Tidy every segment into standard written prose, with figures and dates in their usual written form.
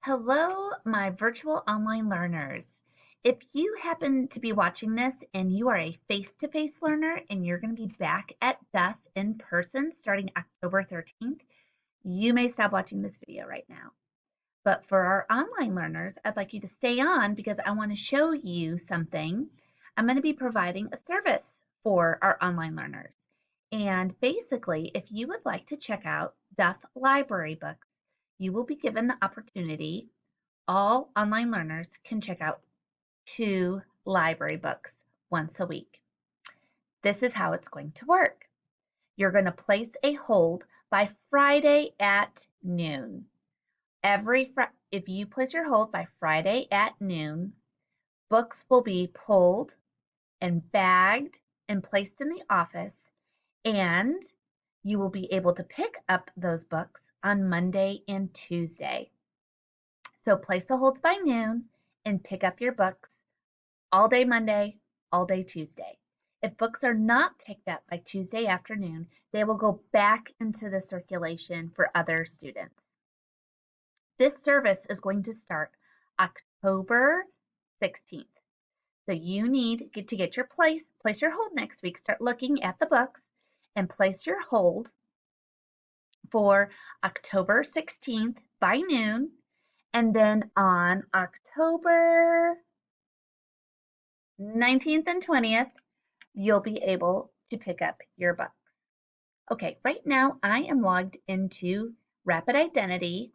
Hello, my virtual online learners. If you happen to be watching this and you are a face-to-face learner and you're going to be back at Duff in person starting October 13th, you may stop watching this video right now. But for our online learners, I'd like you to stay on because I want to show you something. I'm going to be providing a service for our online learners. And basically, if you would like to check out Duff Library Books, you will be given the opportunity. All online learners can check out 2 library books once a week. This is how it's going to work. You're going to place a hold by Friday at noon. If you place your hold by Friday at noon, books will be pulled and bagged and placed in the office, and you will be able to pick up those books on Monday and Tuesday. So place the holds by noon and pick up your books all day Monday, all day Tuesday. If books are not picked up by Tuesday afternoon, they will go back into the circulation for other students. This service is going to start October 16th. So you need to get your place your hold next week, start looking at the books and place your hold for October 16th by noon. And then on October 19th and 20th, you'll be able to pick up your books. Okay, right now I am logged into Rapid Identity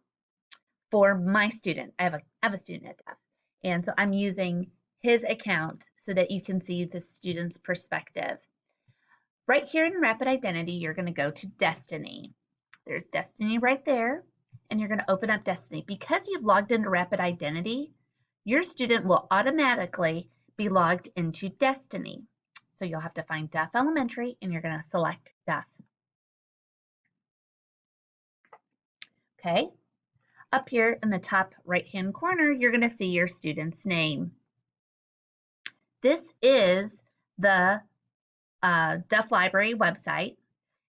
for my student. I have a student at Duff, and so I'm using his account so that you can see the student's perspective. Right here in Rapid Identity, you're going to go to Destiny. There's Destiny right there, and you're going to open up Destiny. Because you've logged into Rapid Identity, your student will automatically be logged into Destiny. So you'll have to find Duff Elementary, and you're going to select Duff. Okay, up here in the top right-hand corner, you're going to see your student's name. This is the Duff Library website,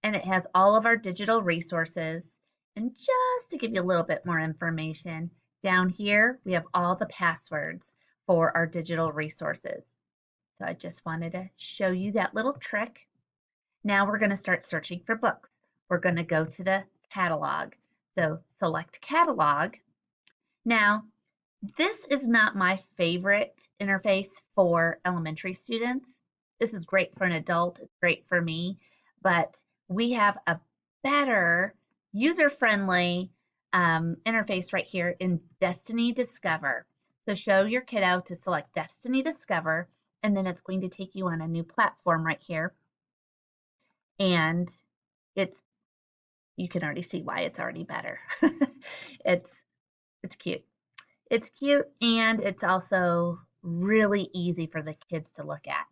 and it has all of our digital resources. And just to give you a little bit more information, down here we have all the passwords for our digital resources. So I just wanted to show you that little trick. Now we're going to start searching for books. We're going to go to the catalog. So select catalog. Now, this is not my favorite interface for elementary students. This is great for an adult, it's great for me, but we have a better user-friendly interface right here in Destiny Discover. So show your kiddo to select Destiny Discover, and then it's going to take you on a new platform right here. And you can already see why it's already better. It's cute. It's cute, and it's also really easy for the kids to look at.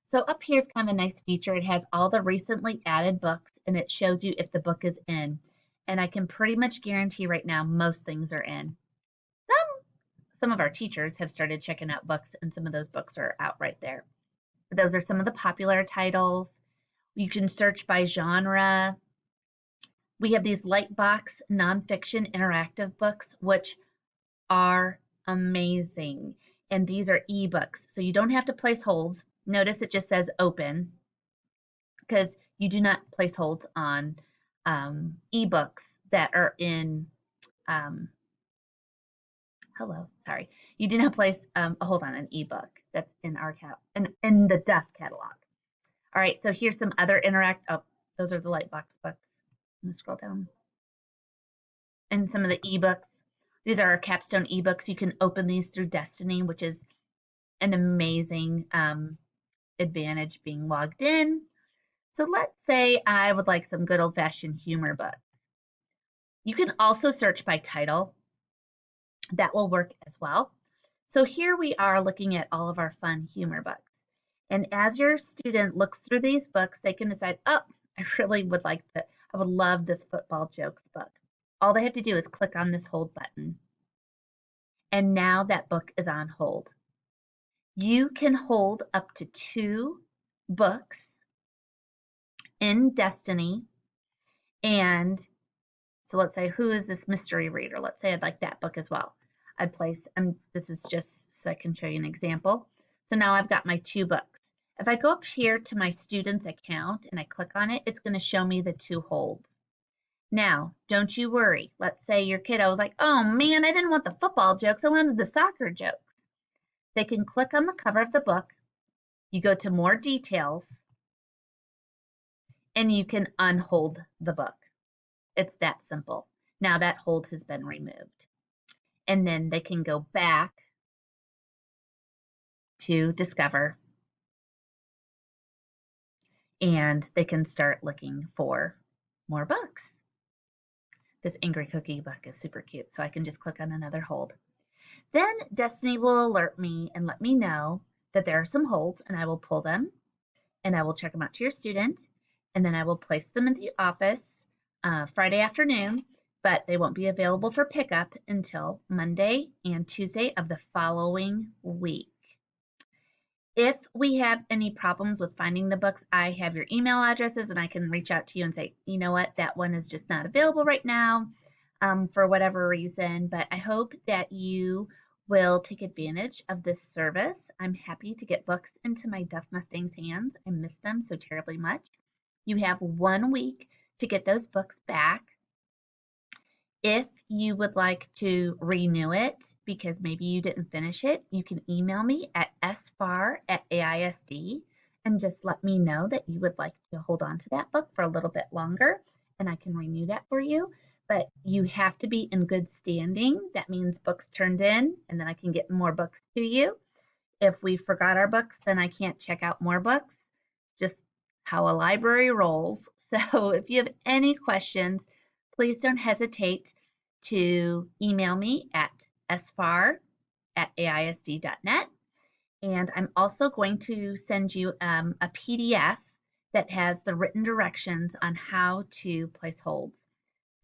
So up here is kind of a nice feature. It has all the recently added books, and it shows you if the book is in. And I can pretty much guarantee right now most things are in. Some of our teachers have started checking out books, and some of those books are out right there. But those are some of the popular titles. You can search by genre. We have these Lightbox nonfiction interactive books, which are amazing. And these are ebooks, so you don't have to place holds. Notice it just says open because you do not place holds on ebooks that are in you do not place a hold on an ebook that's in our in the Duff catalog. All right, so here's some other those are the Lightbox books. I'm gonna scroll down. And some of the ebooks. These are our capstone ebooks. You can open these through Destiny, which is an amazing advantage being logged in. So let's say I would like some good old-fashioned humor books. You can also search by title. That will work as well. So here we are looking at all of our fun humor books. And as your student looks through these books, they can decide, oh, I would love this football jokes book. All they have to do is click on this hold button. And now that book is on hold. You can hold up to 2 books in Destiny. And so let's say, who is this mystery reader? Let's say I'd like that book as well. I'd place, this is just so I can show you an example. So now I've got my 2 books. If I go up here to my student's account and I click on it, it's going to show me the 2 holds. Now, don't you worry. Let's say your kiddo was like, oh man, I didn't want the football jokes, I wanted the soccer jokes. They can click on the cover of the book, you go to more details, and you can unhold the book. It's that simple. Now that hold has been removed. And then they can go back to Discover and they can start looking for more books. This Angry Cookie book is super cute, so I can just click on another hold. Then Destiny will alert me and let me know that there are some holds, and I will pull them and I will check them out to your student, and then I will place them into the office Friday afternoon, but they won't be available for pickup until Monday and Tuesday of the following week. If we have any problems with finding the books, I have your email addresses and I can reach out to you and say, you know what, that one is just not available right now for whatever reason. But I hope that you will take advantage of this service. I'm happy to get books into my Deaf Mustang's hands. I miss them so terribly much. You have 1 week to get those books back. If you would like to renew it because maybe you didn't finish it, you can email me at sfar@AISD and just let me know that you would like to hold on to that book for a little bit longer and I can renew that for you. But you have to be in good standing. That means books turned in, and then I can get more books to you. If we forgot our books, then I can't check out more books. Just how a library rolls. So if you have any questions, please don't hesitate to email me at sfar@aisd.net. And I'm also going to send you a PDF that has the written directions on how to place holds.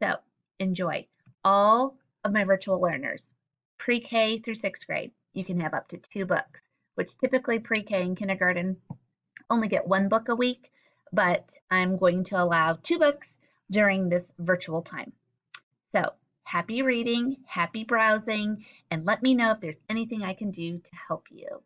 So enjoy. All of my virtual learners, pre-K through 6th grade, you can have up to 2 books, which typically pre-K and kindergarten only get 1 book a week, but I'm going to allow 2 books during this virtual time. So happy reading, happy browsing, and let me know if there's anything I can do to help you.